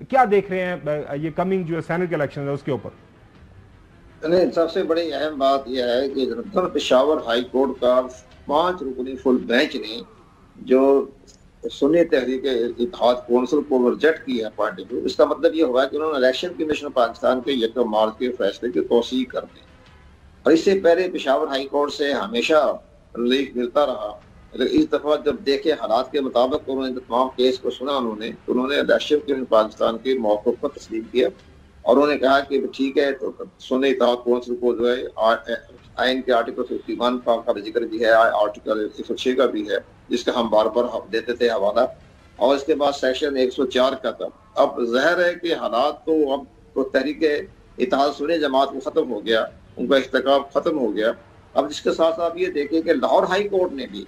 کیا دیکھ رہے ہیں یہ کمنگ جو سینٹ کے الیکشن ہے اس کے اوپر؟ نہیں، سب سے بڑی اہم بات یہ ہے کہ پشاور ہائی کورٹ کا 5 رکنی فل بینچ نے جو سنی تحریک اتحاد کونسل کو ریجیکٹ کیا ہے پارٹی کو، اس کا مطلب یہ ہوا کہ انہوں نے الیکشن کمیشن پاکستان کے 1 مارچ کے فیصلے کی توثیق کر دی، اور اس سے پہلے پشاور ہائی کورٹ سے ہمیشہ ریلیف ملتا رہا، لیکن اس دفعہ جب دیکھے حالات کے مطابق انہوں نے تمام کیس کو سنا، انہوں نے الیکشن کمیشن پاکستان کے موقف کو تسلیم کیا، اور انہوں نے کہا کہ ٹھیک ہے، تو سنی اتحاد کونسل کو جو ہے آئین کے آرٹیکل 51 کا ذکر بھی ہے، آرٹیکل 106 کا بھی ہے، جس کا ہم بار بار دیتے تھے حوالہ، اور اس کے بعد سیکشن 104 کا تھا۔ اب ظاہر ہے کہ حالات تو اب تو تحریک اتحاد سنی جماعت کو ختم ہو گیا، ان کا احتکاب ختم ہو گیا۔ اب جس کے ساتھ ساتھ یہ دیکھیں کہ لاہور ہائی کورٹ نے بھی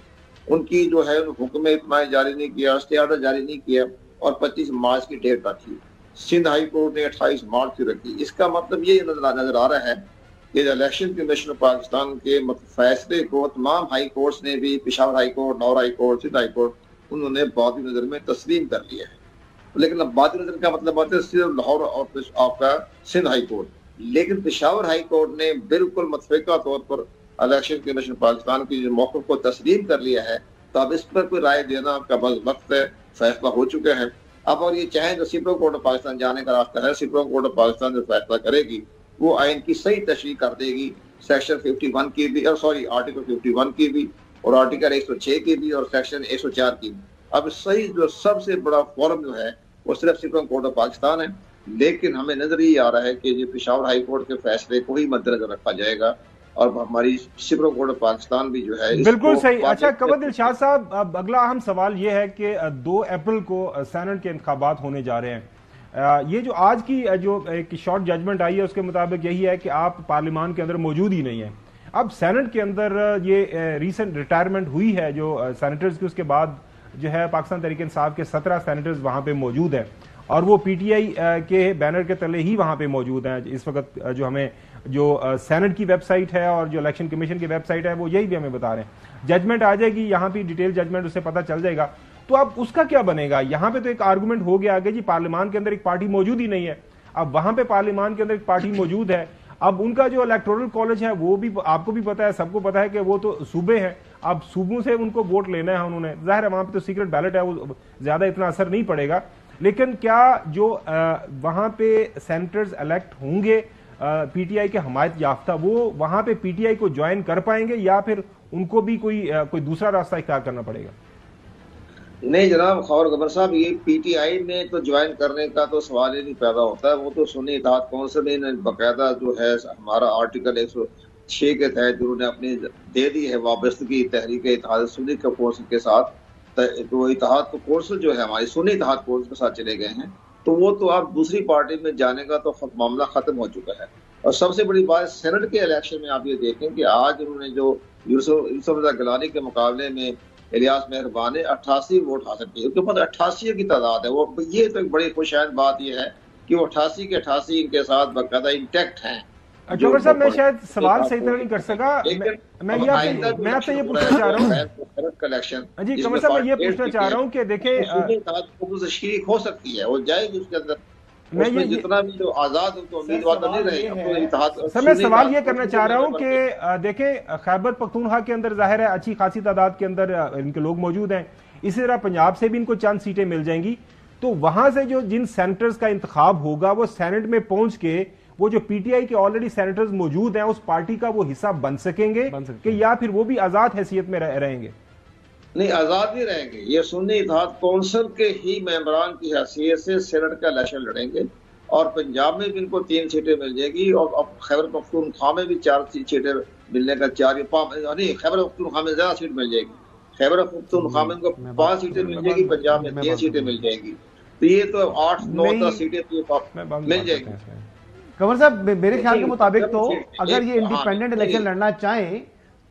ان کی جو ہے حکم اطماع جاری نہیں کیا، اسٹے آرڈر جاری نہیں کیا، اور 25 مارچ کی ڈیٹ رکھی۔ سندھ ہائی کورٹ نے 28 مارچ کی رکھی۔ اس کا مطلب یہ نظر آ رہا ہے کہ الیکشن کمیشن پاکستان کے فیصلے کو تمام ہائی کورٹس نے بھی، Peshawar high court, Lahore high court, Sindh high court, انہوں نے باطنی نظر میں تسلیم کر لیا ہے۔ لیکن اب باطنی نظر کا مطلب ہوتا ہے صرف لاہور اور آپ کا سندھ ہائی کورٹ، لیکن پشاور ہائی کورٹ نے بالکل متفقہ طور پر الیکشن کمیشن پاکستان کی جو موقف کو تسلیم کر لیا ہے، تو اب اس پر کوئی رائے دینا کا بس وقت ہے، فیصلہ ہو چکا ہے۔ اب اور یہ چاہیں تو سپریم کورٹ آف پاکستان جانے کا راستہ ہے، سپریم کورٹ آف پاکستان جو فیصلہ کرے گی وہ آئین کی صحیح تشریح کر دے گی، سیکشن 51 کی بھی، آرٹیکل 51 کی بھی، اور آرٹیکل 106 کی بھی، اور سیکشن 104 کی بھی۔ اب صحیح جو سب سے بڑا فورم جو ہے وہ صرف سپریم کورٹ آف پاکستان ہے، لیکن ہمیں نظر یہ آ رہا ہے کہ یہ پشاور ہائی کورٹ کے فیصلے کو ہی مد نظر رکھا جائے گا، اور ہماری سپریم کورٹ آف پاکستان بھی جو ہے بالکل صحیح۔ اچھا قمر دلشاد صاحب، اب اگلا اہم سوال یہ ہے کہ 2 اپریل کو سینٹ کے انتخابات ہونے جا رہے ہیں۔ یہ جو آج کی جو ایک شارٹ ججمنٹ آئی ہے اس کے مطابق یہی ہے کہ آپ پارلیمان کے اندر موجود ہی نہیں ہیں۔ اب سینٹ کے اندر یہ ریسنٹ ریٹائرمنٹ ہوئی ہے جو سینیٹرز کی، اس کے بعد جو ہے پاکستان تحریک انصاف کے 17 سینیٹرز وہاں پہ موجود ہیں، اور وہ پی ٹی آئی کے بینر کے تلے ہی وہاں پہ موجود ہیں۔ اس وقت جو ہمیں جو سینٹ کی ویب سائٹ ہے اور جو الیکشن کمیشن کی ویب سائٹ ہے وہ یہی بھی ہمیں بتا رہے ہیں۔ ججمنٹ آ جائے گی یہاں پہ ڈیٹیل ججمنٹ، اس سے پتہ چل جائے گا۔ تو اب اس کا کیا بنے گا؟ یہاں پہ تو ایک آرگومنٹ ہو گیا کہ جی پارلیمان کے اندر ایک پارٹی موجود ہی نہیں ہے، اب وہاں پہ پارلیمان کے اندر ایک پارٹی موجود ہے۔ اب ان کا جو الیکٹورل کالج ہے وہ بھی آپ کو بھی پتا ہے، سب کو پتا ہے کہ وہ تو صوبے ہیں، اب صوبوں سے ان کو ووٹ لینا ہے انہوں نے، ظاہر ہے وہاں پہ تو سیکرٹ بیلٹ ہے، وہ زیادہ اتنا اثر نہیں پڑے گا۔ لیکن کیا جو وہاں پہ سینیٹرز الیکٹ ہوں گے پی ٹی آئی کے حمایت یافتہ، وہ وہاں پہ پی ٹی آئی کو جوائن کر پائیں گے، یا پھر ان کو بھی کوئی دوسرا راستہ اختیار کرنا پڑے گا؟ نہیں جناب خور گبر صاحب، یہ پی ٹی آئی میں تو جوائن کرنے کا تو سوال ہی نہیں پیدا ہوتا ہے، وہ تو سنی اتحاد کونسل نے باقاعدہ جو ہے ہمارا آرٹیکل 106 کے تحت جنہوں نے اپنی دے دی ہے وابستگی تحریک اتحاد سنی کے کونسل کے ساتھ، تو اتحاد کونسل جو ہے ہماری سنی اتحاد کونسل کے ساتھ چلے گئے ہیں، تو وہ تو اب دوسری پارٹی میں جانے کا تو معاملہ ختم ہو چکا ہے۔ اور سب سے بڑی بات سینٹ کے الیکشن میں آپ یہ دیکھیں کہ آج انہوں نے جو یوسف رضا گیلانی کے مقابلے میں الیاس مہربان نے 88 ووٹ حاصل کیے، ان کے پاس 88 کی تعداد ہے، وہ یہ تو ایک بڑی خوشائند بات یہ ہے کہ وہ 88 کے 88 ان کے ساتھ باقاعدہ انٹیکٹ ہیں۔ جوہر صاحب میں شاید سوال صحیح طرح نہیں کر سکا، میں آپ سے یہ پوچھنا چاہ رہا ہوں جی قمر صاحب، میں یہ پوچھنا چاہ رہا ہوں کہ دیکھیں شریک ہو سکتی ہے، وہ جائے گی اس کے اندر، میں جتنا بھی جو آزاد ان کو امیدوار تو نہیں رہے گا۔ سر میں سوال یہ کرنا چاہ رہا ہوں کہ دیکھیں خیبر پختونخوا کے اندر ظاہر ہے اچھی خاصی تعداد کے اندر ان کے لوگ موجود ہیں، اسی طرح پنجاب سے بھی ان کو چند سیٹیں مل جائیں گی، تو وہاں سے جو جن سینیٹرز کا انتخاب ہوگا وہ سینٹ میں پہنچ کے وہ جو پی ٹی آئی کے آلریڈی سینیٹرز موجود ہیں اس پارٹی کا وہ حصہ بن سکیں گے کہ یا پھر وہ بھی آزاد حیثیت میں رہیں گے؟ نہیں، آزاد نہیں رہیں گے، یہ سنی اتحاد کونسل کے ہی ممبران کی حیثیت سے سینٹ کا الیکشن لڑیں گے، اور پنجاب میں بھی ان کو 3 سیٹیں مل جائے گی، اور اب خیبر پختونخوا میں بھی 4 سیٹیں ملنے کا نہیں، خیبر پختونخوا میں زیادہ سیٹ مل جائے گی، خیبر پختونخوا میں ان کو 5 سیٹیں مل جائے گی، پنجاب میں 3 سیٹیں مل جائیں گی، تو یہ تو 8-9 سیٹیں مل جائے گی۔ قمر صاحب میرے خیال کے مطابق تو اگر یہ انڈیپینڈنٹ الیکشن لڑنا چاہیں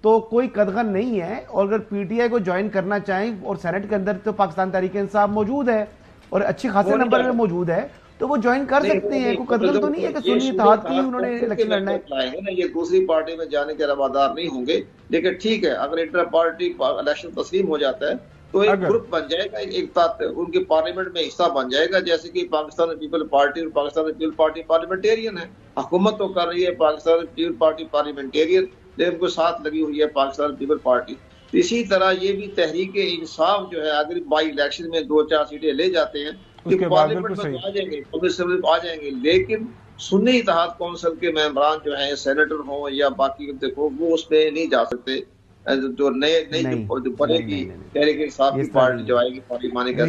تو کوئی قدغن نہیں ہے، اور اگر پی ٹی آئی کو جوائن کرنا چاہیں اور سینٹ کے اندر تو پاکستان تحریک انصاف موجود ہے اور اچھی خاصے نمبر میں موجود ہے، تو وہ جوائن کر سکتے ہیں، کوئی قدغن تو نہیں ہے کہ سنی اتحاد کی انہوں نے الیکشن لڑنا ہے۔ یہ دوسری پارٹی میں جانے کے روادار نہیں ہوں گے، لیکن ٹھیک ہے اگر انٹر پارٹی الیکشن تسلیم ہو جاتا ہے تو ایک گروپ بن جائے گا، ایک ان کے پارلیمنٹ میں حصہ بن جائے گا، جیسے کہ پاکستان پیپل پارٹی اور پاکستان پیپل پارٹی پارلیمنٹیرین ہے، حکومت تو کر رہی ہے پاکستان پیپل پارٹی پارلیمنٹیرین، لیکن کو ساتھ لگی ہوئی ہے پاکستان پیپل پارٹی۔ اسی طرح یہ بھی تحریک انصاف جو ہے اگر بائی الیکشن میں 2-4 سیٹیں لے جاتے ہیں کہ پارلیمنٹ میں آ جائیں گے، قومی اسمبلی میں آ جائیں گے، لیکن سنی اتحاد کونسل کے ممبران جو ہیں سینیٹر ہوں یا باقی دیکھو وہ اس میں نہیں جا سکتے، جو نئی جو بنے گی تحریک انصاف کی پارٹی جو آئے گی پارلیمانی کا۔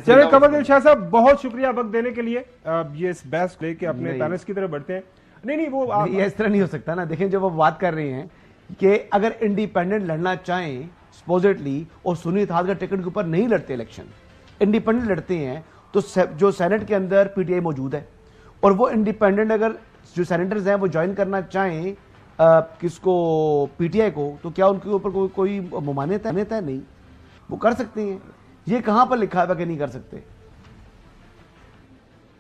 چلے قمر دل شاہ صاحب بہت شکریہ وقت دینے کے لیے، یہ اس بحث لے کے اپنے پینلسٹ کی طرف بڑھتے ہیں۔ نہیں وہ یہ اس طرح نہیں ہو سکتا نا، دیکھیں جب وہ بات کر رہے ہیں کہ اگر انڈیپینڈنٹ لڑنا چاہیں سپوزٹلی اور سنی اتحاد کا ٹکٹ کے اوپر نہیں لڑتے الیکشن، انڈیپینڈنٹ لڑتے ہیں تو جو سینٹ کے اندر پی ٹی آئی موجود ہے اور وہ انڈیپینڈنٹ اگر جو سینیٹرز ہیں وہ جوائن کرنا چاہیں کس کو پی ٹی آئی کو، تو کیا ان کے اوپر کوئی ممانعت ہے؟ نہیں، وہ کر سکتے ہیں۔ یہ کہاں پر لکھا ہے کہ نہیں کر سکتے؟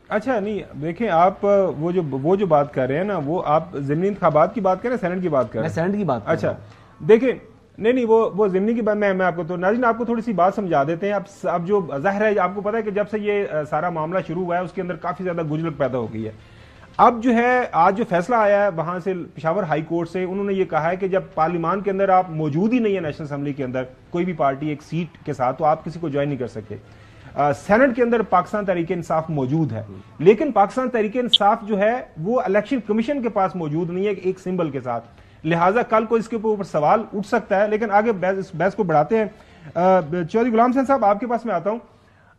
اچھا نہیں دیکھیں آپ وہ جو بات کر رہے ہیں نا، وہ آپ ضمنی انتخابات کی بات کر رہے ہیں، سینٹ کی بات کر رہے ہیں؟ میں سینٹ کی بات کر رہا ہوں۔ اچھا دیکھیں نہیں وہ ضمنی کی بات میں آپ کو تو ناظرین آپ کو تھوڑی سی بات سمجھا دیتے ہیں۔ اب جو ظاہر ہے آپ کو پتا ہے کہ جب سے یہ سارا معاملہ شروع ہوا ہے اس کے اندر کافی زیادہ گجلک پیدا ہو گئی ہے۔ اب جو ہے آج جو فیصلہ آیا ہے وہاں سے پشاور ہائی کورٹ سے، انہوں نے یہ کہا ہے کہ جب پارلیمان کے اندر آپ موجود ہی نہیں ہے نیشنل اسمبلی کے اندر کوئی بھی پارٹی ایک سیٹ کے ساتھ، تو آپ کسی کو جوائن نہیں کر سکتے۔ سینٹ کے اندر پاکستان تحریک انصاف موجود ہے، لیکن پاکستان تحریک انصاف جو ہے وہ الیکشن کمیشن کے پاس موجود نہیں ہے ایک سمبل کے ساتھ، لہٰذا کل کو اس کے اوپر سوال اٹھ سکتا ہے۔ لیکن آگے بحث کو بڑھاتے ہیں۔ چودھری غلام حسین صاحب آپ کے پاس میں آتا ہوں۔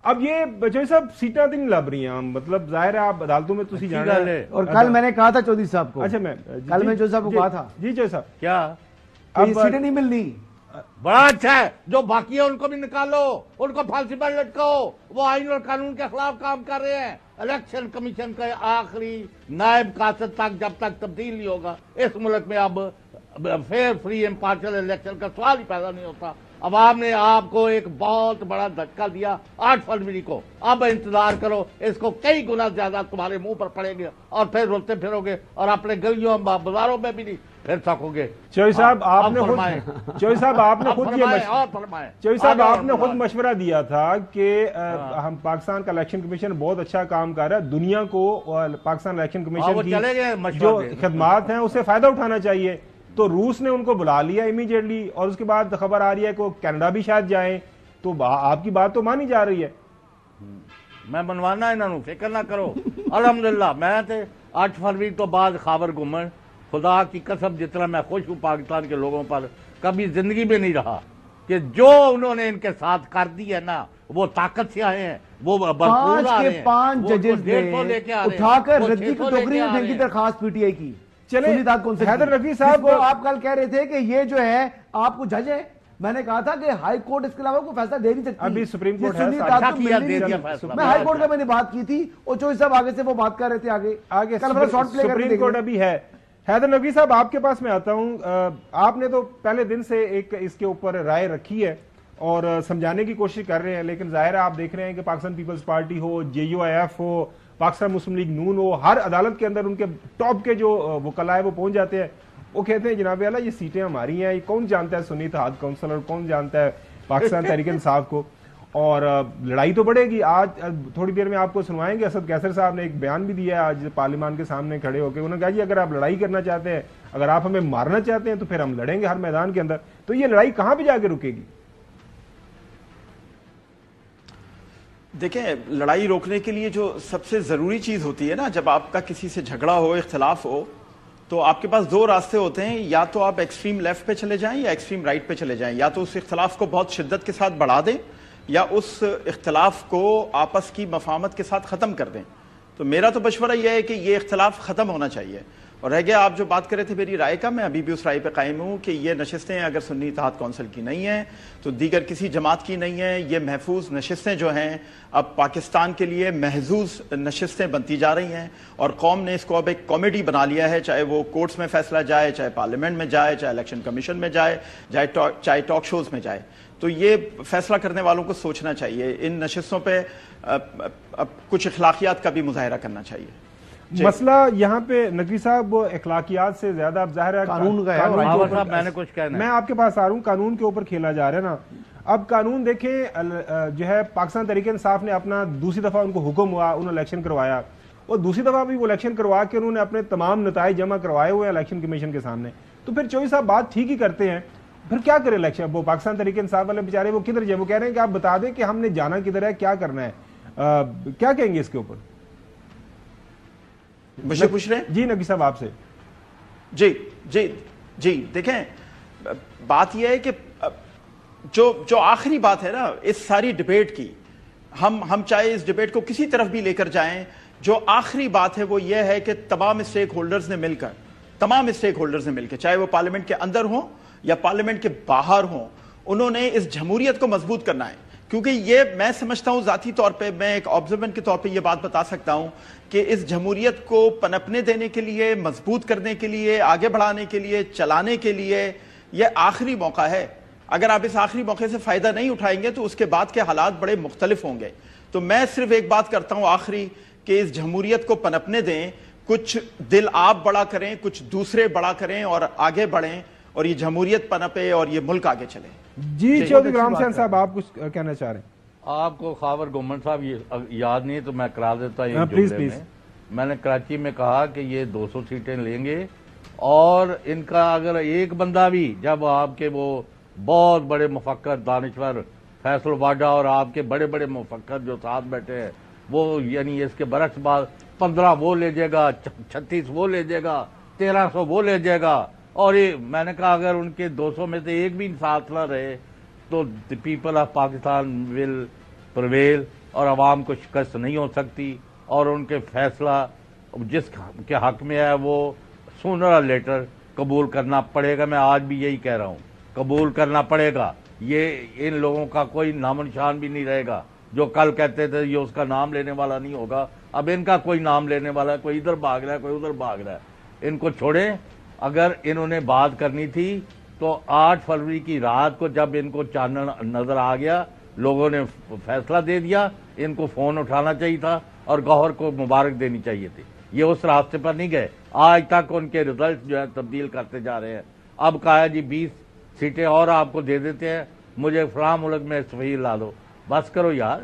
اب یہ چودھری صاحب سیٹاں تو نہیں لب رہی ہیں، مطلب ظاہر ہے آپ عدالتوں میں تسی جانا ہے، اور کل میں نے کہا تھا چودھری صاحب کو، اچھا کل میں چودھری صاحب کو کہا تھا جی چودھری صاحب کیا اب سیٹیں نہیں ملنی، بڑا اچھا ہے، جو باقی ہے ان کو بھی نکالو، ان کو پھانسی پر لٹکاؤ، وہ آئین اور قانون کے خلاف کام کر رہے ہیں۔ الیکشن کمیشن کا آخری نائب قاصد تک جب تک تبدیل نہیں ہوگا اس ملک میں اب فیئر فری امپارشل الیکشن کا سوال ہی پیدا نہیں ہوتا۔ عوام نے آپ کو ایک بہت بڑا دھچکا دیا 8 فروری کو، اب انتظار کرو، اس کو کئی گنا زیادہ تمہارے منہ پر پڑیں گے اور پھر رولتے پھرو گے اور اپنے گلیوں بازاروں میں بھی نہیں پھر سکو گے۔ چودھری صاحب آپ نے خود مشورہ دیا تھا کہ ہم پاکستان کا الیکشن کمیشن بہت اچھا کام کر رہا ہے، دنیا کو پاکستان الیکشن کمیشن کی جو خدمات ہیں اسے فائدہ اٹھانا چاہیے، تو روس نے ان کو بلا لیا امیڈیٹلی، اور اس کے بعد خبر آ رہی ہے کہ وہ کینیڈا بھی شاید جائیں، تو آپ کی بات تو مانی جا رہی ہے۔ میں منوانا انہوں فکر نہ کرو۔ الحمدللہ میں تے 8 فروری تو بعد خاور گھومن، خدا کی قسم جتنا میں خوش ہوں پاکستان کے لوگوں پر کبھی زندگی میں نہیں رہا کہ جو انہوں نے ان کے ساتھ کر دی ہے نا، وہ طاقت سے آئے ہیں، وہ بھرپور آ رہے ہیں، 5 ججز نے اٹھا کر ردی کی ٹوکری میں پھینکی درخواست پی ٹی آئی کی۔ چلے حیدر رفیع صاحب آپ کل کہہ رہے تھے کہ یہ جو ہے آپ کو جج ہے، میں نے کہا تھا کہ ہائی کورٹ اس کے علاوہ کوئی فیصلہ دے نہیں سکتی، ابھی سپریم کورٹ ہے، میں ہائی کورٹ کا میں نے بات کی تھی اور چودھری صاحب آگے سے وہ بات کر رہے تھے آگے سپریم کورٹ ابھی ہے۔ حیدر رفیع صاحب آپ کے پاس میں آتا ہوں، آپ نے تو پہلے دن سے ایک اس کے اوپر رائے رکھی ہے اور سمجھانے کی کوشش کر رہے ہیں، لیکن ظاہر ہے آپ دیکھ رہے ہیں کہ پاکستان پیپلز پارٹی ہو، جے یو آئی ایف ہو، پاکستان مسلم لیگ نون ہو، ہر عدالت کے اندر ان کے ٹاپ کے جو وکلاء ہیں وہ پہنچ جاتے ہیں، وہ کہتے ہیں جناب اعلیٰ یہ سیٹیں ہماری ہیں، یہ کون جانتا ہے سنی اتحاد کونسل اور کون جانتا ہے پاکستان تحریک انصاف کو، اور لڑائی تو بڑھے گی۔ آج تھوڑی دیر میں آپ کو سنوائیں گے، اسد قیصر صاحب نے ایک بیان بھی دیا ہے آج پارلیمان کے سامنے کھڑے ہو کے، انہوں نے کہا جی اگر آپ لڑائی کرنا چاہتے ہیں، اگر آپ ہمیں مارنا چاہتے ہیں تو پھر ہم لڑیں گے ہر میدان کے اندر۔ تو یہ لڑائی کہاں پہ جا کے رکے گی؟ دیکھیں لڑائی روکنے کے لیے جو سب سے ضروری چیز ہوتی ہے نا، جب آپ کا کسی سے جھگڑا ہو، اختلاف ہو، تو آپ کے پاس 2 راستے ہوتے ہیں، یا تو آپ ایکسٹریم لیفٹ پہ چلے جائیں یا ایکسٹریم رائٹ پہ چلے جائیں، یا تو اس اختلاف کو بہت شدت کے ساتھ بڑھا دیں یا اس اختلاف کو آپس کی مفاہمت کے ساتھ ختم کر دیں۔ تو میرا تو مشورہ یہ ہے کہ یہ اختلاف ختم ہونا چاہیے۔ اور رہ گیا آپ جو بات کر رہے تھے میری رائے کا، میں ابھی بھی اس رائے پہ قائم ہوں کہ یہ نشستیں اگر سنی اتحاد کونسل کی نہیں ہیں تو دیگر کسی جماعت کی نہیں ہیں، یہ محفوظ نشستیں جو ہیں اب پاکستان کے لیے محظوظ نشستیں بنتی جا رہی ہیں، اور قوم نے اس کو اب ایک کامیڈی بنا لیا ہے، چاہے وہ کورٹس میں فیصلہ جائے، چاہے پارلیمنٹ میں جائے، چاہے الیکشن کمیشن میں جائے، چاہے ٹاک شوز میں جائے۔ تو یہ فیصلہ کرنے والوں کو سوچنا چاہیے، ان نشستوں پہ کچھ اخلاقیات کا بھی مظاہرہ کرنا چاہیے۔ مسئلہ یہاں پہ نقوی صاحب اخلاقیات سے زیادہ اب ظاہر ہے قانون کا ہے، میں آپ کے پاس آ رہا ہوں، قانون کے اوپر کھیلا جا رہا ہے نا۔ اب قانون دیکھیں جو ہے پاکستان تحریک انصاف نے اپنا دوسری دفعہ ان کو حکم ہوا، انہوں نے الیکشن کروایا، اور دوسری دفعہ بھی وہ الیکشن کروا کے انہوں نے اپنے تمام نتائج جمع کروائے ہوئے الیکشن کمیشن کے سامنے. تو پھر چوہدری صاحب بات ٹھیک ہی کرتے ہیں، پھر کیا کرے الیکشن؟ وہ پاکستان تحریک انصاف والے بیچارے وہ کدھر جائیں؟ وہ کہہ رہے ہیں کہ آپ بتا دیں کہ ہم نے جانا کدھر ہے، کیا کرنا ہے. کیا کہیں گے اس کے اوپر؟ مجھے پوچھ رہے ہیں؟ جی نقوی صاحب آپ سے. جی دیکھیں، بات یہ ہے کہ جو آخری بات ہے نا اس ساری ڈیبیٹ کی، ہم چاہے اس ڈیبیٹ کو کسی طرف بھی لے کر جائیں، جو آخری بات ہے وہ یہ ہے کہ تمام اسٹیک ہولڈرز نے مل کر چاہے وہ پارلیمنٹ کے اندر ہوں یا پارلیمنٹ کے باہر ہوں، انہوں نے اس جمہوریت کو مضبوط کرنا ہے. کیونکہ یہ میں سمجھتا ہوں ذاتی طور پہ، میں ایک آبزرورنٹ کے طور پہ یہ بات بتا سکتا ہوں کہ اس جمہوریت کو پنپنے دینے کے لیے، مضبوط کرنے کے لیے، آگے بڑھانے کے لیے، چلانے کے لیے یہ آخری موقع ہے. اگر آپ اس آخری موقع سے فائدہ نہیں اٹھائیں گے تو اس کے بعد کے حالات بڑے مختلف ہوں گے. تو میں صرف ایک بات کرتا ہوں آخری، کہ اس جمہوریت کو پنپنے دیں، کچھ دل آپ بڑا کریں، کچھ دوسرے بڑا کریں اور آگے بڑھیں، اور یہ جمہوریت پنپے اور یہ ملک آگے چلے. جی چودھری غلام حسین صاحب آپ کچھ کہنا چاہ رہے ہیں؟ آپ کو خاور گومن صاحب یہ یاد نہیں تو میں کرا دیتا ہوں. پلیز. میں نے کراچی میں کہا کہ یہ 200 سیٹیں لیں گے، اور ان کا اگر ایک بندہ بھی، جب آپ کے وہ بہت بڑے مفکر دانشور فیصل واڈا اور آپ کے بڑے بڑے مفکر جو ساتھ بیٹھے ہیں، وہ یعنی اس کے برعکس بعد 15 وہ لے جائے گا، 36 وہ لے جائے گا، 1300 وہ لے جائے گا. اور یہ میں نے کہا اگر ان کے 200 میں سے ایک بھی ساتھ نہ رہے تو the people of Pakistan will prevail, اور عوام کو شکست نہیں ہو سکتی، اور ان کے فیصلہ جس کے حق میں ہے وہ سونر اور لیٹر قبول کرنا پڑے گا. میں آج بھی یہی کہہ رہا ہوں، قبول کرنا پڑے گا. یہ ان لوگوں کا کوئی نام و نشان بھی نہیں رہے گا. جو کل کہتے تھے یہ اس کا نام لینے والا نہیں ہوگا، اب ان کا کوئی نام لینے والا ہے. کوئی ادھر بھاگ رہا ہے، کوئی ادھر بھاگ رہا ہے. ان کو چھوڑیں. اگر انہوں نے بات کرنی تھی تو 8 فروری کی رات کو جب ان کو چانن نظر آ گیا، لوگوں نے فیصلہ دے دیا. ان کو فون اٹھانا چاہیے تھا اور گوہر کو مبارک دینی چاہیے تھی. یہ اس راستے پر نہیں گئے. آج تک ان کے ریزلٹ جو ہے تبدیل کرتے جا رہے ہیں. اب کہا جی 20 سیٹیں اور آپ کو دے دیتے ہیں، مجھے فلاں ملک میں سفیر لا دو. بس کرو یار،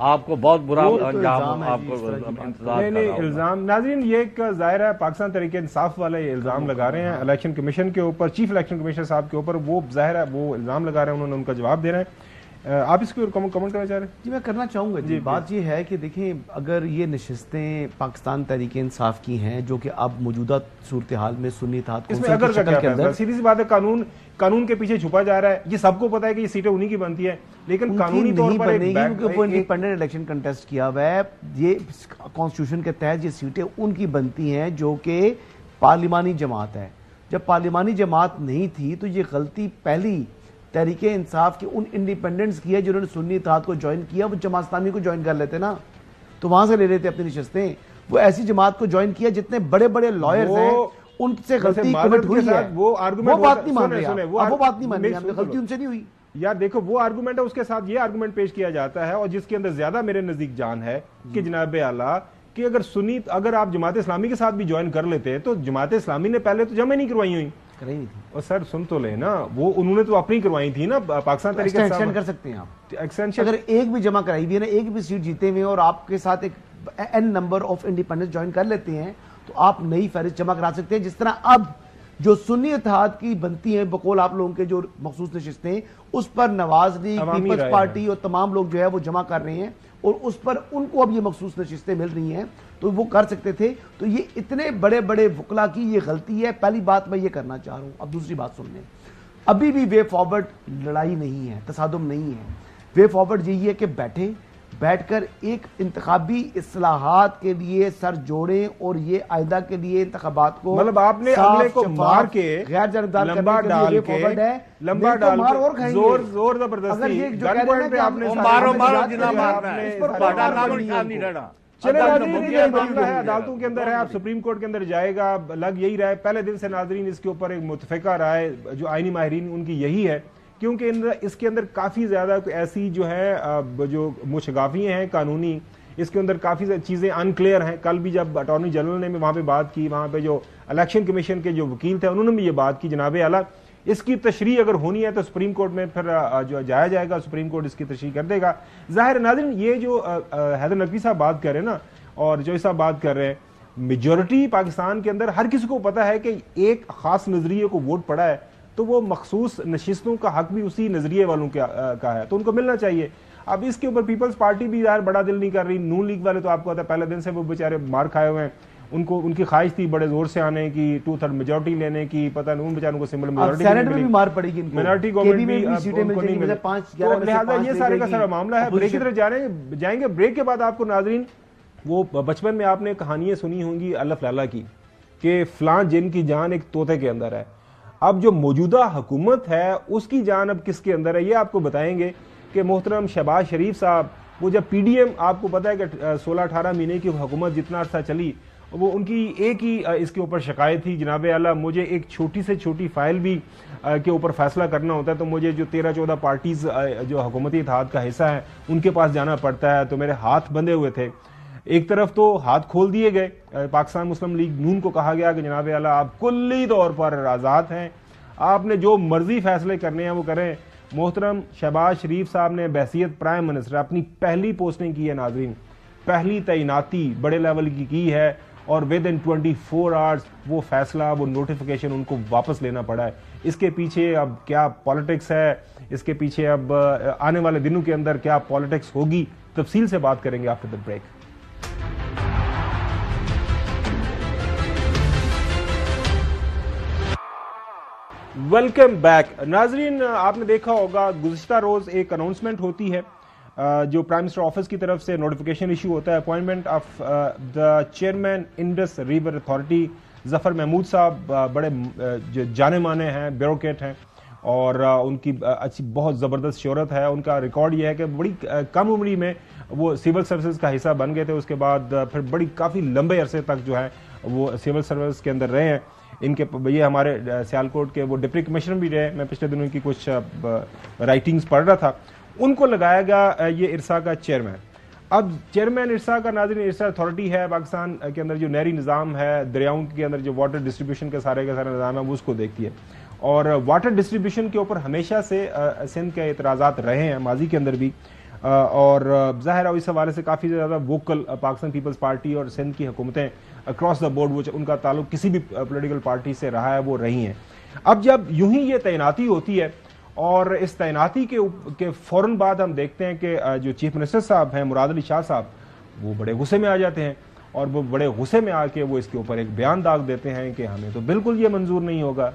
آپ کو بہت برا انجام آپ کو انتظار. نہیں الزام ناظرین، یہ ایک ظاہر ہے پاکستان تحریک انصاف والے یہ الزام لگا رہے ہیں الیکشن کمیشن کے اوپر، چیف الیکشن کمیشنر صاحب کے اوپر. وہ ظاہر ہے وہ الزام لگا رہے ہیں، انہوں نے ان کا جواب دے رہے ہیں. آپ اس کو کمنٹ کرنا چاہ رہے ہیں؟ جی میں کرنا چاہوں گا. جی بات یہ ہے کہ دیکھیں، اگر یہ نشستیں پاکستان تحریک انصاف کی ہیں جو کہ اب موجودہ صورتحال میں سنی اتحاد کونسل کی شکل کے اندر، سیدھی سی بات ہے، قانون کے پیچھے چھپا جا رہا ہے. یہ سب کو پتا ہے کہ یہ سیٹیں انہی کی بنتی ہیں، لیکن قانونی طور پر کیونکہ وہ انڈیپینڈنٹ الیکشن کنٹیسٹ کیا ہوا ہے. یہ کانسٹیٹیوشن کے تحت یہ سیٹیں ان کی بنتی ہیں جو کہ پارلیمانی جماعت ہے. جب پارلیمانی جماعت نہیں تھی تو یہ غلطی پہلی تحریک انصاف کے ان انڈیپینڈنٹس کی ہے جنہوں نے سنی اتحاد کو جوائن کیا. وہ جماعت اسلامی کو جوائن کر لیتے نا، تو وہاں سے لے لیتے اپنی نشستیں. وہ ایسی جماعت کو جوائن کیا جتنے بڑے بڑے لائرز ہیں، ان سے غلطی کمٹ ہوئی ہے. وہ بات نہیں مان رہے، وہ بات نہیں مان رہے، غلطی ان سے نہیں ہوئی. یار دیکھو وہ آرگومنٹ ہے، اس کے ساتھ یہ آرگومنٹ پیش کیا جاتا ہے، اور جس کے اندر زیادہ میرے نزدیک جان ہے کہ جناب اعلیٰ کہ اگر آپ جماعت اسلامی کے ساتھ بھی جوائن کر لیتے تو جماعت اسلامی نے پہلے تو جمع نہیں کروائی ہوئی. اور سر سن تو لیں نا، وہ انہوں نے تو اپنی کروائی تھی نا. پاکستان تحریک ایکسٹینشن کر سکتے ہیں آپ. اگر ایک بھی جمع کرائی بھی ہے نا، ایک بھی سیٹ جیتے ہوئے اور آپ کے ساتھ ایک n number of independence join کر لیتے ہیں تو آپ نئی فہرست جمع کرا سکتے ہیں. جس طرح اب جو سنی اتحاد کی بنتی ہیں بقول آپ لوگوں کے جو مخصوص نشستیں، اس پر نواز لیگ، پیپلز پارٹی اور تمام لوگ جو ہے وہ جمع کر رہے ہیں، اور اس پر ان کو اب یہ مخصوص نشستیں مل رہی ہیں تو وہ کر سکتے تھے. تو یہ اتنے بڑے بڑے وکلا کی یہ غلطی ہے. پہلی بات میں یہ کرنا چاہ رہا ہوں. اب دوسری بات سن لیں، ابھی بھی وے فارورڈ لڑائی نہیں ہے، تصادم نہیں ہے. وے فارورڈ یہی ہے کہ بیٹھ کر ایک انتخابی اصلاحات کے لیے سر جوڑیں، اور یہ آئندہ کے لیے انتخابات کو مطلب آپ نے عملے کو مار کے غیر جانبدار لمبا ڈال کے لمبا ڈال کے زور زبردستی گن پوائنٹ پہ آپ نے مارو جنا مارنا ہے، اس پر بڑا نام نشان نہیں رہنا. عدالتوں کے اندر ہے، آپ سپریم کورٹ کے اندر جائے گا. لگ یہی رہا ہے پہلے دن سے ناظرین، اس کے اوپر ایک متفقہ رائے جو آئینی ماہرین ان کی یہی ہے، کیونکہ اس کے اندر کافی زیادہ ایسی جو ہے جو مشغافیاں ہیں قانونی، اس کے اندر کافی چیزیں انکلیئر ہیں. کل بھی جب اٹارنی جنرل نے وہاں پہ بات کی، وہاں پہ جو الیکشن کمیشن کے جو وکیل تھے انہوں نے بھی یہ بات کی جناب اعلیٰ اس کی تشریح اگر ہونی ہے تو سپریم کورٹ میں پھر جو جایا جائے گا, سپریم کورٹ اس کی تشریح کر دے گا. ظاہر ناظرین یہ جو حیدر نقوی صاحب بات کر رہے ہیں نا اور جو صاحب بات کر رہے ہیں, میجورٹی پاکستان کے اندر ہر کسی کو پتا ہے کہ ایک خاص نظریے کو ووٹ پڑا ہے تو وہ مخصوص نشستوں کا حق بھی اسی نظریے والوں کا ہے, تو ان کو ملنا چاہیے. اب اس کے اوپر پیپلز پارٹی بھی یار بڑا دل نہیں کر رہی. نون لیگ والے تو آپ کو پتا ہے پہلے دن سے وہ بیچارے مار کھائے ہوئے ہیں, ان کی خواہش تھی بڑے زور سے آنے کی, 2/3 میجورٹی لینے کی, پتہ نہیں ان بیچاروں کو سمپل میجورٹی بھی مار پڑے گی, مائنارٹی گورنمنٹ بھی لہٰذا یہ سارے کا سارا معاملہ ہے. بریک کی طرف جائیں گے. بریک کے بعد آپ کو ناظرین وہ بچپن میں آپ نے کہانیاں سنی ہوں گی الف لالا کی کہ فلاں جن کی جان ایک طوطے کے اندر ہے. اب جو موجودہ حکومت ہے اس کی جان اب کس کے اندر ہے یہ آپ کو بتائیں گے کہ محترم شہباز شریف صاحب وہ جب پی ڈی ایم, آپ کو پتا ہے کہ 16-18 مہینے کی حکومت جتنا عرصہ چلی, وہ ان کی ایک ہی اس کے اوپر شکایت تھی, جناب اعلیٰ مجھے ایک چھوٹی سے چھوٹی فائل بھی کے اوپر فیصلہ کرنا ہوتا ہے تو مجھے جو 13-14 پارٹیز جو حکومتی اتحاد کا حصہ ہیں ان کے پاس جانا پڑتا ہے, تو میرے ہاتھ بندھے ہوئے تھے. ایک طرف تو ہاتھ کھول دیے گئے, پاکستان مسلم لیگ نون کو کہا گیا کہ جناب اعلیٰ آپ کلی طور پر آزاد ہیں, آپ نے جو مرضی فیصلے کرنے ہیں وہ کریں. محترم شہباز شریف صاحب نے بحیثیت پرائم منسٹر اپنی پہلی پوسٹنگ کی ہے ناظرین, پہلی تعیناتی بڑے لیول کی ہے, اور ود ان 24 آورز وہ فیصلہ, وہ نوٹیفیکیشن ان کو واپس لینا پڑا ہے. اس کے پیچھے اب کیا پالیٹکس ہے, اس کے پیچھے اب آنے والے دنوں کے اندر کیا پالیٹکس ہوگی, تفصیل سے بات کریں گے after the break. Welcome back ناظرین. آپ نے دیکھا ہوگا گزشتہ روز ایک اناؤنسمنٹ ہوتی ہے جو پرائم منسٹر آفس کی طرف سے نوٹیفیکیشن ایشو ہوتا ہے, appointment of the chairman Indus River Authority Zafar Mahmood صاحب. بڑے جو جانے مانے ہیں, بیوروکریٹ ہیں, اور ان کی اچھی بہت زبردست شہرت ہے. ان کا ریکارڈ یہ ہے کہ بڑی کم عمری میں وہ سول سروسز کا حصہ بن گئے تھے, اس کے بعد پھر بڑی کافی لمبے عرصے تک جو ہے وہ سول سروس کے اندر رہے ہیں. ان کے یہ ہمارے سیالکوٹ کے وہ ڈپٹی کمشنر بھی رہے, میں پچھلے دنوں کی کچھ رائٹنگز پڑھ رہا تھا. ان کو لگایا گیا یہ ارسا کا چیئرمین. اب چیئرمین ارسا کا ناظرین, ارسا اتھارٹی ہے پاکستان کے اندر جو نہری نظام ہے, دریاؤں کے اندر جو واٹر ڈسٹریبیوشن کا سارے نظام ہے وہ اس کو دیکھتی ہے, اور واٹر ڈسٹریبیوشن کے اوپر ہمیشہ سے سندھ کے اعتراضات رہے ہیں ماضی کے اندر بھی, اور ظاہر ہے اس حوالے سے کافی زیادہ ووکل پاکستان پیپلز پارٹی اور سندھ کی حکومتیں اکراس دا بورڈ وہ ان کا تعلق کسی بھی پولیٹیکل پارٹی سے رہا ہے وہ رہی ہیں. اب جب یوں ہی یہ تعیناتی ہوتی ہے, اور اس تعیناتی کے فوراً بعد ہم دیکھتے ہیں کہ جو چیف منسٹر صاحب ہیں مراد علی شاہ صاحب, وہ بڑے غصے میں آ جاتے ہیں, اور وہ بڑے غصے میں آ کے وہ اس کے اوپر ایک بیان داغ دیتے ہیں کہ ہمیں تو بالکل یہ منظور نہیں ہوگا.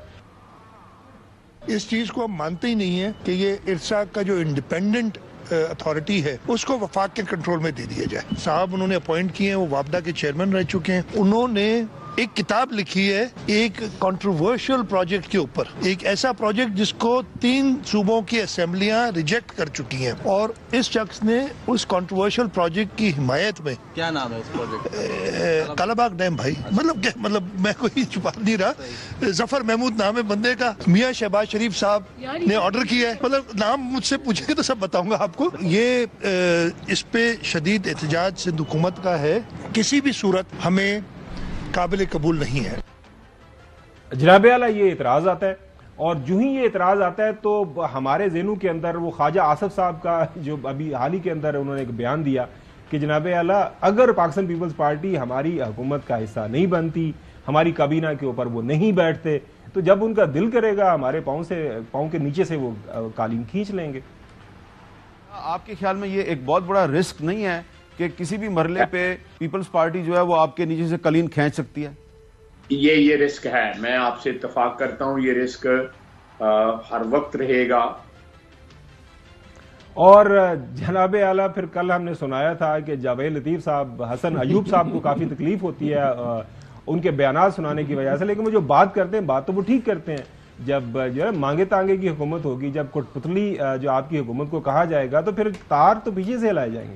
اس چیز کو ہم مانتے ہی نہیں ہیں کہ یہ ارسا کا جو انڈیپینڈنٹ اتھارٹی ہے اس کو وفاق کے کنٹرول میں دے دیا جائے. صاحب انہوں نے اپوائنٹ کیے ہیں, وہ وابدہ کے چیئرمین رہ چکے ہیں. انہوں نے ایک کتاب لکھی ہے ایک کنٹروورشل پروجیکٹ کے اوپر, ایک ایسا پروجیکٹ جس کو 3 صوبوں کی اسمبلیاں ریجیکٹ کر چکی ہیں, اور اس شخص نے اس کنٹروورشل پروجیکٹ کی حمایت میں, کیا نام ہے اس پروجیکٹ؟ کالا باغ ڈیم. بھائی مطلب میں کوئی چھپا نہیں رہا, ظفر محمود نام ہے بندے کا. میاں شہباز شریف صاحب نے آرڈر کیا ہے, مطلب نام مجھ سے پوچھیں گے تو سب بتاؤں گا آپ کو. یہ اس پہ شدید احتجاج سندھ حکومت کا ہے, کسی بھی صورت ہمیں قابل قبول نہیں ہے. جناب اعلیٰ یہ اعتراض آتا ہے, اور جو ہی یہ اعتراض آتا ہے تو ہمارے ذہنوں کے اندر وہ خواجہ آصف صاحب کا جو ابھی حال ہی کے اندر انہوں نے ایک بیان دیا کہ جناب اعلیٰ اگر پاکستان پیپلز پارٹی ہماری حکومت کا حصہ نہیں بنتی, ہماری کابینہ کے اوپر وہ نہیں بیٹھتے, تو جب ان کا دل کرے گا ہمارے پاؤں کے نیچے سے وہ قالین کھینچ لیں گے. آپ کے خیال میں یہ ایک بہت بڑا رسک نہیں ہے کہ کسی بھی مرحلے پہ پیپلز پارٹی جو ہے وہ آپ کے نیچے سے قلین کھینچ سکتی ہے؟ یہ رسک ہے, میں آپ سے اتفاق کرتا ہوں, یہ رسک ہر وقت رہے گا. اور جناب اعلیٰ پھر کل ہم نے سنایا تھا کہ جاوید لطیف صاحب, حسن ایوب صاحب کو کافی تکلیف ہوتی ہے ان کے بیانات سنانے کی وجہ سے, لیکن وہ جو بات کرتے ہیں بات تو وہ ٹھیک کرتے ہیں. جب جو ہے مانگے تانگے کی حکومت ہوگی, جب کٹ پتلی جو آپ کی حکومت کو کہا جائے گا تو پھر تار تو پیچھے سے ہلائے جائیں گے.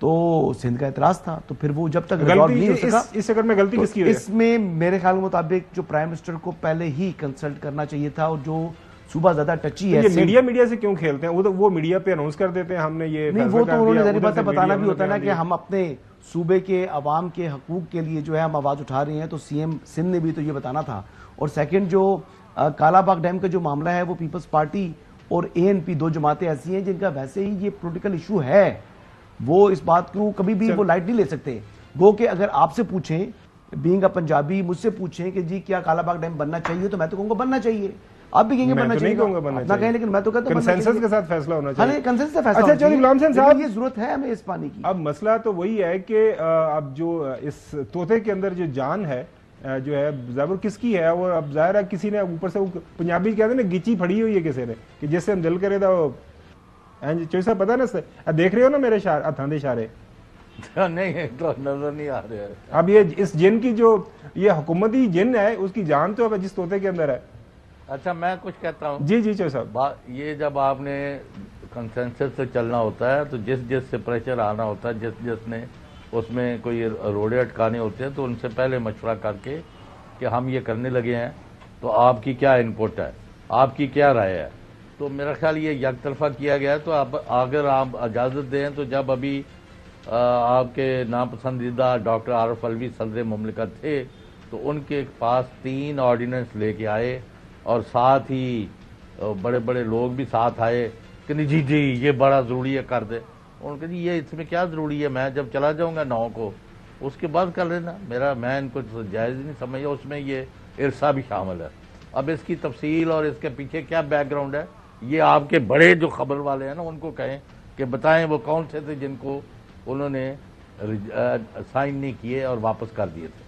تو سندھ کا اعتراض تھا، تو پھر وہ جب تک ریزالو نہیں ہو سکا، اس چکر میں غلطی کس کی ہے؟ اس میں میرے خیال کے مطابق جو پرائم منسٹر کو پہلے ہی کنسلٹ کرنا چاہیے تھا، اور جو صوبہ زیادہ ٹچی ہے میڈیا سے کیوں کھیلتے ہیں؟ وہ میڈیا پہ اناؤنس کر دیتے ہیں ہم نے یہ نہیں، وہ تو انہوں نے ظاہر بات ہے بتانا بھی ہوتا ہے نا کہ ہم اپنے صوبے کے عوام کے حقوق کے لیے جو ہے ہم آواز اٹھا رہے ہیں، تو سی ایم سندھ نے بھی تو یہ بتانا تھا. اور سیکنڈ جو کالا باغ ڈیم کا جو معاملہ ہے وہ پیپلز پارٹی اور ANP دو جماعتیں ایسی ہیں جن کا ویسے ہی یہ پولیٹیکل ایشو ہے، وہ اس بات کو کبھی بھی وہ لائٹ نہیں لے سکتے. گو کہ اگر آپ سے پوچھیں بینگ اے پنجابی، مجھ سے پوچھیں کہ جی کیا کالا باغ ڈیم بننا چاہیے، تو میں تو کہوں گا بننا چاہیے. آپ بھی کہیں گے بننا چاہیے، نہ کہیں، لیکن میں تو کہتا ہوں کنسنسس کے ساتھ فیصلہ ہونا چاہیے. کنسنسس سے فیصلہ ہونا چاہیے. غلام حسین صاحب، یہ ضرورت ہے ہمیں اس پانی کی. اب مسئلہ تو وہی ہے کہ اب جو اس طوطے کے اندر جو جان ہے جو ہے ظاہر کس کی ہے، وہ اب ظاہر ہے کسی نے اوپر سے، پنجابی کہتے ہیں نا گچی پھڑی ہوئی ہے کسی نے، کہ جس سے ہم دل کرے تھا. چوہی صاحب پتا نا، دیکھ رہے ہو نا میرے ہاتھوں دے اشارے؟ نہیں تو نظر نہیں آ رہے. اب یہ اس جن کی جو یہ حکومتی جن ہے اس کی جان تو اب جس طوطے کے اندر ہے. اچھا میں کچھ کہتا ہوں. جی چوہی صاحب، یہ جب آپ نے کنسنسس سے چلنا ہوتا ہے تو جس سے پریشر آنا ہوتا ہے، جس نے اس میں کوئی روڑے اٹکانے ہوتے ہیں، تو ان سے پہلے مشورہ کر کے کہ ہم یہ کرنے لگے ہیں تو آپ کی کیا انپٹ ہے، آپ کی کیا رائے ہے. تو میرا خیال یہ یک طرفہ کیا گیا ہے. تو اب اگر آپ اجازت دیں تو جب ابھی آپ کے ناپسندیدہ ڈاکٹر عارف علوی صدر مملکت تھے تو ان کے پاس 3 آرڈیننس لے کے آئے، اور ساتھ ہی بڑے بڑے لوگ بھی ساتھ آئے کہ نہیں جی یہ بڑا ضروری ہے کر دے. ان کے یہ اس میں کیا ضروری ہے، میں جب چلا جاؤں گا 9 کو اس کے بعد کر لینا. میں ان کو جائز نہیں سمجھا. اس میں یہ ارسا بھی شامل ہے. اب اس کی تفصیل اور اس کے پیچھے کیا بیک گراؤنڈ ہے، یہ آپ کے بڑے جو خبر والے ہیں نا ان کو کہیں کہ بتائیں وہ کون سے تھے جن کو انہوں نے سائن نہیں کیے اور واپس کر دیے تھے.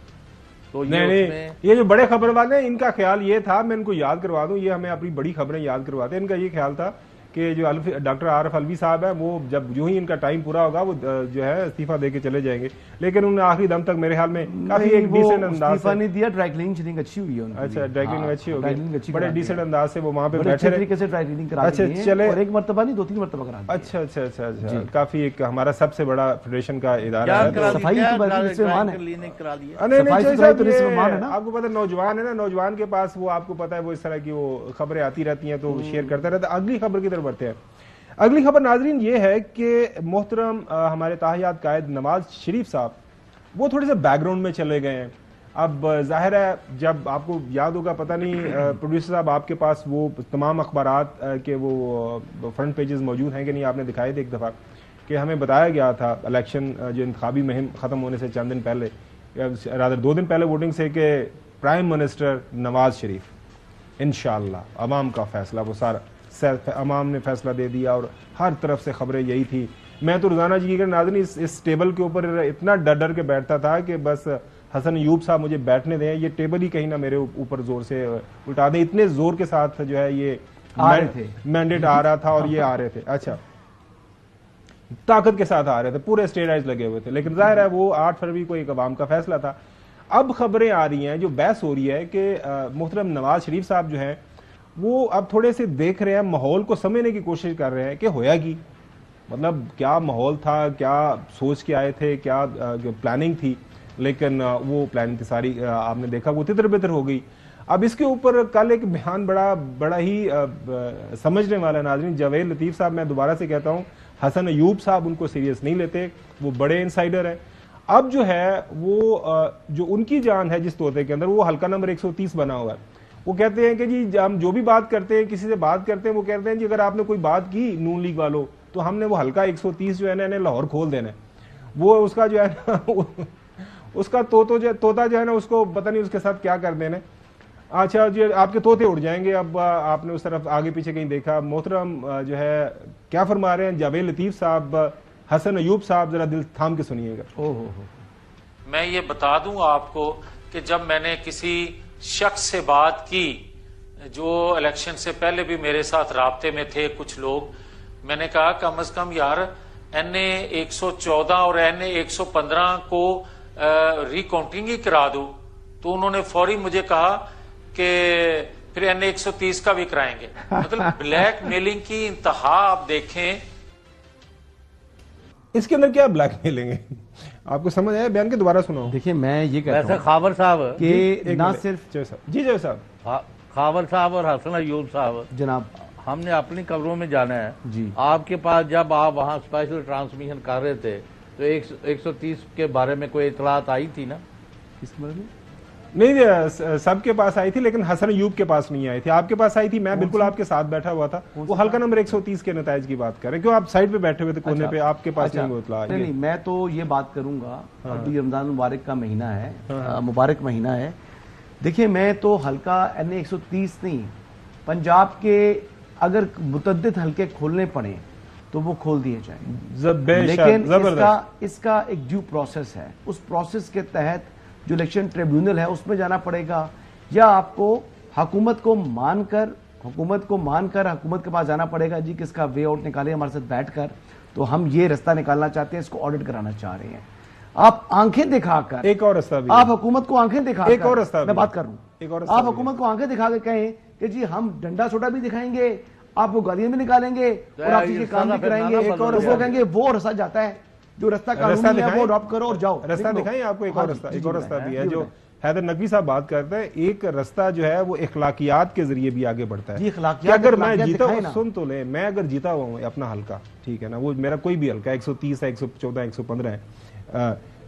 تو یہ جو بڑے خبر والے ہیں ان کا خیال یہ تھا، میں ان کو یاد کروا دوں، یہ ہمیں اپنی بڑی خبریں یاد کرواتے ہیں. ان کا یہ خیال تھا کہ جو ڈاکٹر عارف علوی صاحب ہے وہ جو ہی ان کا ٹائم پورا ہوگا وہ جو ہے استعفیٰ دے کے چلے جائیں گے. لیکن انہوں نے آخری دم تک میرے خیال میں کافی ایک ڈیسنٹ انداز استعفیٰ نہیں دیا. ڈرائی کلیننگ اچھی ہوئی ہے. اچھا ڈرائی کلیننگ اچھی ہو گئی، بڑے ڈیسنٹ انداز سے وہ وہاں پہ بیٹھے طریقے سے ڈرائی کلیننگ کرا دی ہے، اور ایک مرتبہ نہیں 2-3 مرتبہ کرا دی. اچھا اچھا اچھا اچھا. کافی ایک ہمارا سب سے بڑا فیڈریشن کا ادارہ ہے. صفائی کی بات ہے. آپ کو پتا نوجوان ہے نا، نوجوان کے پاس وہ آپ کو پتا ہے وہ اس طرح کی وہ خبریں آتی رہتی ہیں تو شیئر کرتے رہتے. اگلی خبر کی طرف بڑھتے ہیں. اگلی خبر ناظرین یہ ہے کہ محترم ہمارے تاحیات قائد نواز شریف صاحب وہ تھوڑے سے بیک گراؤنڈ میں چلے گئے ہیں. اب ظاہر ہے جب آپ کو یاد ہوگا، پتہ نہیں پروڈیوسر صاحب آپ کے پاس وہ تمام اخبارات کے وہ فرنٹ پیجز موجود ہیں کہ نہیں، آپ نے دکھائے تھے ایک دفعہ کہ ہمیں بتایا گیا تھا الیکشن جو انتخابی مہم ختم ہونے سے چند دن پہلے، رادر 2 دن پہلے ووٹنگ سے، کہ پرائم منسٹر نواز شریف انشاءاللہ عوام کا فیصلہ، وہ سارا عوام نے فیصلہ دے دیا. اور ہر طرف سے خبریں یہی تھی. میں تو روزانہ جی کر ناظرین اس ٹیبل کے اوپر اتنا ڈر کے بیٹھتا تھا کہ بس حسن ایوب صاحب مجھے بیٹھنے دیں، یہ ٹیبل ہی کہیں نہ میرے اوپر زور سے الٹا دیں. اتنے زور کے ساتھ جو ہے یہ مینڈیٹ آ رہا تھا اور یہ آ رہے تھے. اچھا طاقت کے ساتھ آ رہے تھے، پورے اسٹیرائڈز لگے ہوئے تھے. لیکن ظاہر ہے وہ 8 فروری کو ایک عوام کا فیصلہ تھا. اب خبریں آ رہی ہیں، جو بحث ہو رہی ہے کہ محترم نواز شریف صاحب جو ہیں وہ اب تھوڑے سے دیکھ رہے ہیں، ماحول کو سمجھنے کی کوشش کر رہے ہیں کہ ہویا کی، مطلب کیا ماحول تھا، کیا سوچ کے آئے تھے، کیا پلاننگ تھی. لیکن وہ پلاننگ ساری آپ نے دیکھا وہ تتر بتر ہو گئی. اب اس کے اوپر کل ایک بیان بڑا ہی سمجھنے والا ناظرین. جاوید لطیف صاحب، میں دوبارہ سے کہتا ہوں، حسن ایوب صاحب ان کو سیریس نہیں لیتے، وہ بڑے انسائیڈر ہیں. اب جو ہے وہ جو ان کی جان ہے جس طوطے کے اندر، وہ حلقہ نمبر 130 بنا ہوا ہے. وہ کہتے ہیں کہ جی ہم جو بھی بات کرتے ہیں، کسی سے بات کرتے ہیں، وہ کہتے ہیں جی اگر آپ نے کوئی بات کی نون لیگ والوں تو ہم نے وہ حلقہ 130 جو ہے نا انہیں لاہور کھول دینا ہے. وہ اس کا جو ہے نا اس کا طوطا جو ہے نا اس کو پتہ نہیں اس کے ساتھ کیا کر دینا. اچھا جی آپ کے طوطے اڑ جائیں گے. اب آپ نے اس طرف آگے پیچھے کہیں دیکھا. محترم جو ہے کیا فرما رہے ہیں جاوید لطیف صاحب، حسن ایوب صاحب، ذرا دل تھام کے سنیے گا. میں یہ بتا دوں آپ کو کہ جب میں نے کسی شخص سے بات کی جو الیکشن سے پہلے بھی میرے ساتھ رابطے میں تھے کچھ لوگ، میں نے کہا کم از کم یار NA 114 اور NA 115 کو ری کاؤنٹنگ ہی کرا دو. تو انہوں نے فوری مجھے کہا کہ پھر NA 130 کا بھی کرائیں گے. مطلب بلیک میلنگ کی انتہا آپ دیکھیں. اس کے اندر کیا بلیک میلنگ ہے؟ آپ کو سمجھ آیا بیان کے دوبارہ سناؤں؟ دیکھیں میں یہ کہتا ہوں ویسے خاور صاحب کہ نہ صرف جی صاحب خاور صاحب اور حسن ایوب صاحب جناب ہم نے اپنی قبروں میں جانا ہے. جی آپ کے پاس جب آپ وہاں اسپیشل ٹرانسمیشن کر رہے تھے تو 130 کے بارے میں کوئی اطلاعات آئی تھی نا؟ کس بارے میں؟ نہیں سب کے پاس آئی تھی لیکن حسن ایوب کے پاس نہیں آئی تھی. آپ کے پاس آئی تھی, میں بالکل آپ کے ساتھ بیٹھا ہوا تھا. وہ حلقہ نمبر 130 کے نتائج کی بات کر رہے ہیں. کیوں آپ سائڈ پہ بیٹھے ہوئے تھے کونے پہ, آپ کے پاس نہیں وہ اطلاع؟ نہیں میں تو یہ بات کروں گا, ابھی رمضان مبارک کا مہینہ ہے, مبارک مہینہ ہے. دیکھیں میں تو حلقہ NA 130 نہیں, پنجاب کے اگر متعدد حلقے کھولنے پڑیں تو وہ کھول دیے جائیں, لیکن اس کا ایک ڈیو پروسیس ہے. اس پروسیس کے تحت جو الیکشن ٹریبیونل ہے اس میں جانا پڑے گا, یا آپ کو حکومت کو مان کر حکومت کے پاس جانا پڑے گا. جی کس کا وے آؤٹ نکالے ہمارے ساتھ بیٹھ کر, تو ہم یہ رستہ نکالنا چاہتے ہیں, اس کو آڈٹ کرانا چاہ رہے ہیں. آپ آنکھیں دکھا کر, ایک اور رستہ بھی, آپ حکومت کو آنکھیں دکھا کر, ایک اور رستہ میں بات کر رہا ہوں, آپ حکومت کو آنکھیں دکھا کے کہیں کہ جی ہم ڈنڈا سوٹا بھی دکھائیں گے, آپ کو گالیاں بھی نکالیں گے اور آپ کے کام بھی کرائیں گے, اور وہ کہیں گے وہ رستہ جاتا ہے جو رستہ قانونی ہے وہ اڈاپٹ کرو اور جاؤ. رستہ دکھائیں آپ کو, ایک اور رستہ بھی ہے جو حیدر نقوی صاحب بات کرتے ہیں. ایک رستہ جو ہے وہ اخلاقیات کے ذریعے بھی آگے بڑھتا ہے. کہ اگر میں جیتا ہوں, سن تو لیں, میں اگر جیتا ہوا ہوں اپنا حلقہ, ٹھیک ہے نا, وہ میرا کوئی بھی حلقہ 130 ہے, 114 115 ہے,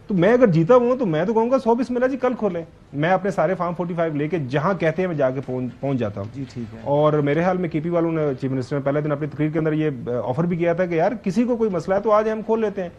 تو میں اگر جیتا ہوں تو میں تو کہوں گا 100 بسم اللہ جی کل کھولیں. میں اپنے سارے فارم 45 لے کے جہاں کہتے ہیں میں جا کے پہنچ جاتا ہوں. جی ٹھیک ہے. اور میرے حال میں KP والوں نے, چیف منسٹر نے پہلے دن اپنی تقریر کے اندر یہ آفر بھی کیا تھا کہ یار کسی کو کوئی مسئلہ ہے تو آج ہم کھول لیتے ہیں.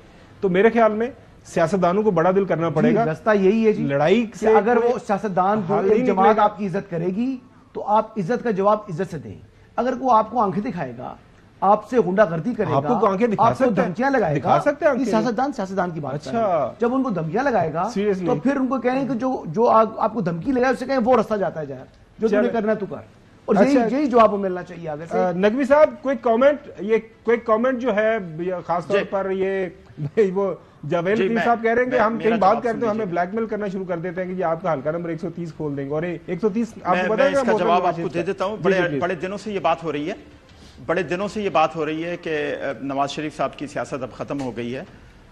تو میرے خیال میں سیاستدانوں کو بڑا دل کرنا پڑے گا. رستہ یہی ہے جی, لڑائی سے اگر وہ سیاستدان جماعت آپ کی عزت کرے گی تو آپ عزت کا جواب عزت سے دیں. اگر وہ آپ کو آنکھیں دکھائے گا, آپ سے غنڈہ گردی کرے گا, آپ کو آنکھیں دکھا سکتے ہیں, دھمکیاں لگائے گا, سیاستدان کی بات. اچھا, جب ان کو دھمکیاں لگائے گا تو پھر ان کو کہیں کہ جو آپ کو دھمکی لگائے اس سے کہیں وہ رستہ جاتا ہے جائے, جو تم نے کرنا تو کر. اور یہی جواب ملنا چاہیے آگے سے. نقوی صاحب کوئک کامنٹ, یہ کوئک کامنٹ جو ہے خاص طور پر یہ وہ جاوید پیر صاحب کہہ رہے ہیں کہ ہم کئی بات کرتے ہیں, ہمیں بلیک میل کرنا شروع کر دیتے ہیں کہ جی آپ کا حلقہ نمبر 130 کھول دیں گے. اور 130 آپ کو پتہ ہے, اس کا جواب آپ کو دے دیتا ہوں. بڑے دنوں سے یہ بات ہو رہی ہے, کہ نواز شریف صاحب کی سیاست اب ختم ہو گئی ہے,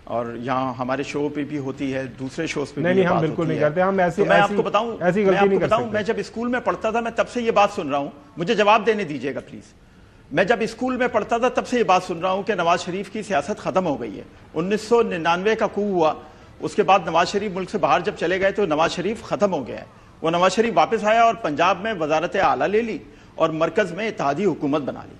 اور یہاں ہمارے شو پہ بھی ہوتی ہے, دوسرے شوز پہ بھی. نہیں ہم بالکل نہیں کرتے, ہم ایسی میں آپ کو بتاؤں, میں جب اسکول میں پڑھتا تھا میں تب سے یہ بات سن رہا ہوں, مجھے جواب دینے دیجیے گا پلیز. میں جب اسکول میں پڑھتا تھا تب سے یہ بات سن رہا ہوں کہ نواز شریف کی سیاست ختم ہو گئی ہے. 1999 کا کو ہوا, اس کے بعد نواز شریف ملک سے باہر جب چلے گئے تو نواز شریف ختم ہو گیا ہے. وہ نواز شریف واپس آیا اور پنجاب میں وزارت اعلیٰ لے لی اور مرکز میں اتحادی حکومت بنا لی.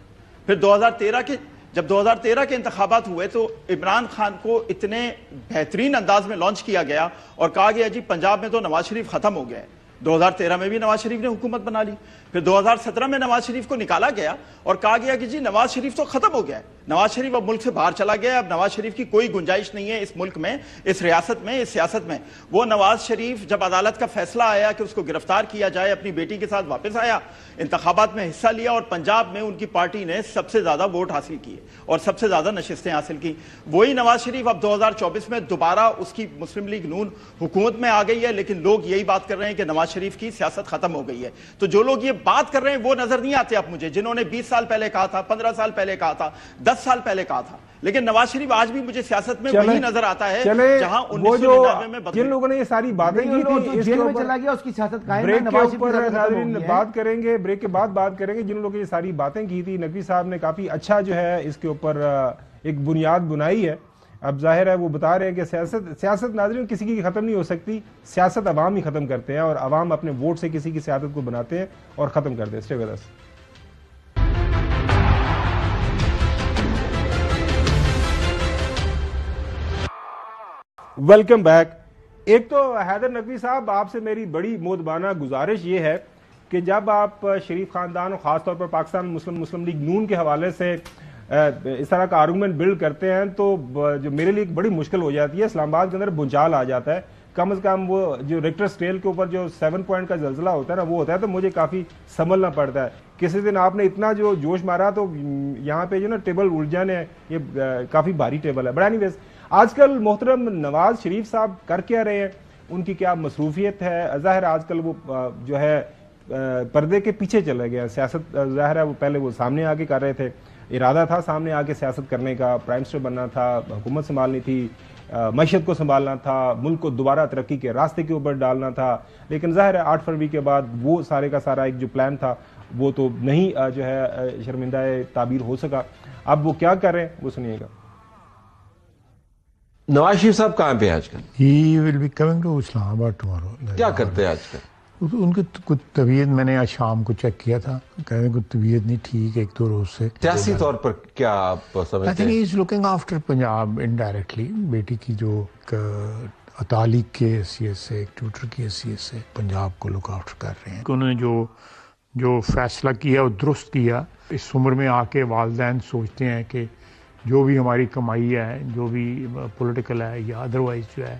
پھر 2013 کے انتخابات ہوئے تو عمران خان کو اتنے بہترین انداز میں لانچ کیا گیا اور کہا گیا جی پنجاب میں تو نواز شریف ختم ہو گیا ہے. 2013 میں بھی نواز شریف نے حکومت بنا لی. پھر 2017 میں نواز شریف کو نکالا گیا اور کہا گیا کہ جی نواز شریف تو ختم ہو گیا ہے, نواز شریف اب ملک سے باہر چلا گیا ہے, اب نواز شریف کی کوئی گنجائش نہیں ہے اس ملک میں, اس ریاست میں, اس سیاست میں. وہ نواز شریف جب عدالت کا فیصلہ آیا کہ اس کو گرفتار کیا جائے, اپنی بیٹی کے ساتھ واپس آیا, انتخابات میں حصہ لیا اور پنجاب میں ان کی پارٹی نے سب سے زیادہ ووٹ حاصل کیے اور سب سے زیادہ نشستیں حاصل کی. وہی نواز شریف اب 2024 میں دوبارہ اس کی مسلم لیگ نون حکومت میں آ گئی ہے, لیکن لوگ یہی بات کر رہے ہیں کہ نواز شریف کی سیاست ختم ہو گئی ہے. تو جو لوگ یہ بات کر رہے ہیں وہ نظر نہیں آتے آپ مجھے, جنہوں نے 20 سال پہلے کہا تھا, 15 سال پہلے کہا تھا, 10 سال پہلے کہا تھا. لیکن نواز شریف آج بھی مجھے سیاست میں وہی نظر آتا ہے جہاں 1999 میں جن لوگوں نے یہ ساری باتیں کی تھی, جیل میں چلا گیا, اس کی سیاست قائم ہے. بریک کے اوپر ناظرین بات کریں گے, بریک کے بعد بات کریں گے. جن لوگوں نے یہ ساری باتیں کی تھی, نقوی صاحب نے کافی اچھا جو ہے اس کے اوپر ایک بنیاد بنائی ہے. اب ظاہر ہے وہ بتا رہے ہیں کہ سیاست ناظرین کسی کی ختم نہیں ہو سکتی, سیاست عوام ہی ختم کرتے ہیں, اور عوام اپنے ووٹ سے کسی کی سیاست کو بناتے ہیں اور ختم کرتے ہیں. Stay with us. Welcome back. ایک تو حیدر نقوی صاحب, آپ سے میری بڑی مودبانہ گزارش یہ ہے کہ جب آپ شریف خاندان اور خاص طور پر پاکستان مسلم لیگ نون کے حوالے سے اس طرح کا آرگومنٹ بلڈ کرتے ہیں تو جو میرے لیے بڑی مشکل ہو جاتی ہے. اسلام آباد کے اندر بھونچال آ جاتا ہے, کم از کم وہ جو ریکٹر اسکیل کے اوپر جو 7 پوائنٹ کا زلزلہ ہوتا ہے نا, وہ ہوتا ہے تو مجھے کافی سنبھلنا پڑتا ہے. کسی دن آپ نے اتنا جو جوش مارا تو یہاں پہ جو نا ٹیبل اڑ جانے ہیں, یہ کافی بھاری ٹیبل ہے. بٹ اینی ویز, آج کل محترم نواز شریف صاحب کر کیا رہے ہیں, ان کی کیا مصروفیت ہے؟ ظاہر آج کل وہ جو ہے پردے کے پیچھے چلے گئے. سیاست ظاہر ہے وہ پہلے وہ سامنے آگے کر رہے تھے. ارادہ تھا سامنے آ کے سیاست کرنے کا، پرائم منسٹر بننا تھا، حکومت سنبھالنی تھی، معیشت کو سنبھالنا تھا، ملک کو دوبارہ ترقی کے راستے کے اوپر ڈالنا تھا، لیکن ظاہر ہے 8 فروری کے بعد وہ سارے کا سارا ایک جو پلان تھا وہ تو نہیں جو ہے شرمندہ تعبیر ہو سکا. اب وہ کیا کر رہے ہیں وہ سنیے گا. نواز شریف صاحب کہاں پہ آج کل؟ He will be coming to Islamabad tomorrow. کیا کرتے ہیں آج کل؟ ان کی کچھ طبیعت میں نے آج شام کو چیک کیا تھا، کہہ رہے کچھ طبیعت نہیں ٹھیک ایک دو روز سے. سیاسی طور پر کیا آپ I سمجھتے think ہیں؟ he is looking after Punjab indirectly. بیٹی کی جو تعلیق کے حیثیت سے، ایک ٹیوٹر کی حیثیت سے پنجاب کو لک آفٹر کر رہے ہیں. انہوں نے جو فیصلہ کیا وہ درست کیا. اس عمر میں آ کے والدین سوچتے ہیں کہ جو بھی ہماری کمائی ہے، جو بھی پولیٹیکل ہے یا ادروائز جو ہے،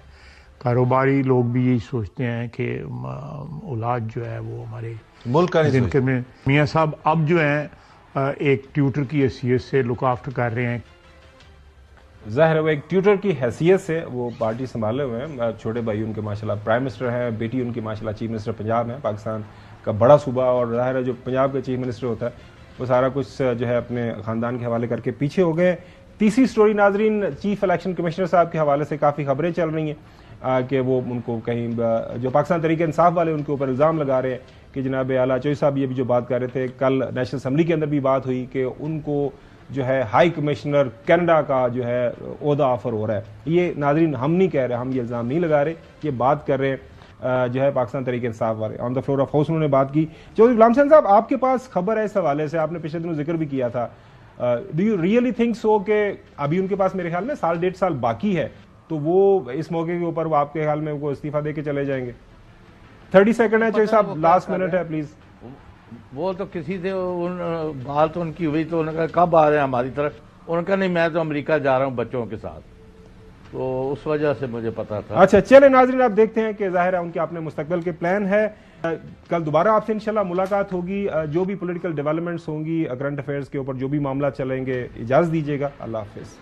کاروباری لوگ بھی یہی سوچتے ہیں کہ اولاد جو ہے وہ ہمارے ملک کا نہیں سوچتے. میں میاں صاحب اب جو ہیں ایک ٹیوٹر کی حیثیت سے لک آفٹر کر رہے ہیں. ظاہر ہے وہ ایک ٹیوٹر کی حیثیت سے وہ پارٹی سنبھالے ہوئے ہیں. چھوٹے بھائی ان کے ماشاءاللہ پرائم منسٹر ہیں، بیٹی ان کی ماشاءاللہ چیف منسٹر پنجاب ہیں، پاکستان کا بڑا صوبہ، اور ظاہر ہے جو پنجاب کا چیف منسٹر ہوتا ہے وہ سارا کچھ جو ہے اپنے خاندان کے حوالے کر کے پیچھے ہو گئے. تیسری سٹوری ناظرین، چیف الیکشن کمشنر صاحب کے حوالے سے کافی خبریں چل رہی ہیں کہ وہ ان کو کہیں جو پاکستان تحریک انصاف والے ان کے اوپر الزام لگا رہے ہیں کہ جناب اعلیٰ چوہدری صاحب یہ بھی جو بات کر رہے تھے، کل نیشنل اسمبلی کے اندر بھی بات ہوئی کہ ان کو جو ہے ہائی کمشنر کینیڈا کا جو ہے عہدہ آفر ہو رہا ہے. یہ ناظرین ہم نہیں کہہ رہے، ہم یہ الزام نہیں لگا رہے، یہ بات کر رہے ہیں جو ہے پاکستان تحریک انصاف والے. آن دا فلور آف ہاؤس انہوں نے بات کی. چودھری غلام حسین صاحب، آپ کے پاس خبر ہے اس حوالے سے، آپ نے پچھلے دنوں ذکر بھی کیا تھا، do you really think so کہ ابھی ان کے پاس میرے خیال میں 1.5 سال باقی ہے، تو وہ اس موقع کے اوپر وہ آپ کے خیال میں وہ استعفیٰ دے کے چلے جائیں گے؟ 30 سیکنڈ ہے چوہدری صاحب، لاسٹ منٹ ہے پلیز. وہ تو کسی سے بات ان کی ہوئی تو انہوں نے کہا کب آ رہے ہیں ہماری طرف، انہوں نے کہا نہیں میں تو امریکہ جا رہا ہوں بچوں کے ساتھ، تو اس وجہ سے مجھے پتا تھا. اچھا چلیں ناظرین، آپ دیکھتے ہیں کہ ظاہر ہے ان کے اپنے مستقبل کے پلان ہے. کل دوبارہ آپ سے انشاءاللہ ملاقات ہوگی. جو بھی پولیٹیکل ڈیولپمنٹس ہوں گی کرنٹ افیئرز کے اوپر جو بھی معاملات چلیں گے، اجازت دیجیے گا. اللہ حافظ.